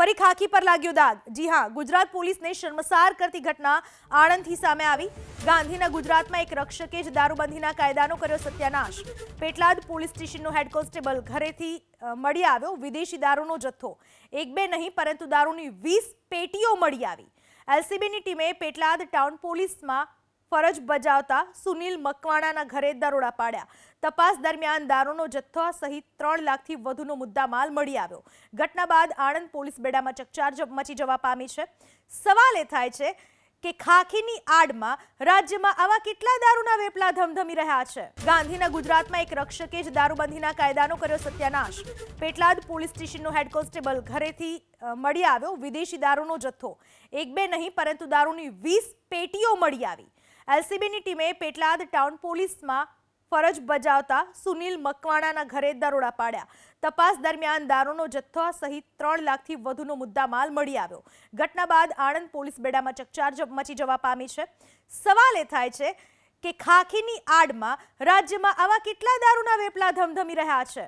ફરી ખાખી પર લાગ્યો દાગ। જી હા, ગુજરાત પોલીસને શર્મસાર કરતી ઘટના આણંદથી સામે આવી। ગાંધીના ગુજરાતમાં એક રક્ષકે જ દારૂબંધીના કાયદાનો કર્યો સત્યાનાશ। પેટલાદ પોલીસ સ્ટેશનનો હેડ કોન્સ્ટેબલ ઘરેથી મળી આવ્યો વિદેશી દારૂનો જથ્થો। એક બે નહીં પરંતુ દારૂની 20 પેટીઓ મળી આવી। એલસીબીની ટીમે પેટલાદ ટાઉન પોલીસમાં ફરજ બજાવતા સુનિલ મકવાણાના ઘરે દરોડા પાડ્યા। તપાસ દરમિયાન દારૂનો જથ્થો સહિત 3 લાખથી વધુનો મુદ્દામાલ મળી આવ્યો। ઘટના બાદ આણંદ પોલીસ બેડામાં ચકચાર મચી જવા પામી છે। સવાલ એ થાય છે કે ખાખીની આડમાં રાજ્યમાં આવા કેટલા દારૂના વેપલા ધમધમી રહ્યા છે। ગાંધીના ગુજરાતમાં એક રક્ષકે જ દારૂબંધીના કાયદાનો કર્યો સત્યાનાશ। પેટલાદ પોલીસ સ્ટેશનનો હેડ કોન્સ્ટેબલ ઘરેથી મળી આવ્યો વિદેશી દારૂનો જથ્થો। એક બે નહીં પરંતુ દારૂની 20 પેટીઓ મળી આવી। એલસીબીની ટીમે પેટલાદ ટાઉન પોલીસમાં ફરજ બજાવતા સુનિલ મકવાણાના ઘરે દરોડા પાડ્યા। તપાસ દરમિયાન દારૂનો જથ્થો સહિત 3 લાખથી વધુનો મુદ્દામાલ મળી આવ્યો। ઘટના બાદ આણંદ પોલીસ બેડામાં ચકચાર મચી જવા પામી છે। સવાલ એ થાય છે કે ખાખીની આડમાં રાજ્યમાં આવા કેટલા દારૂના વેપલા ધમધમી રહ્યા છે।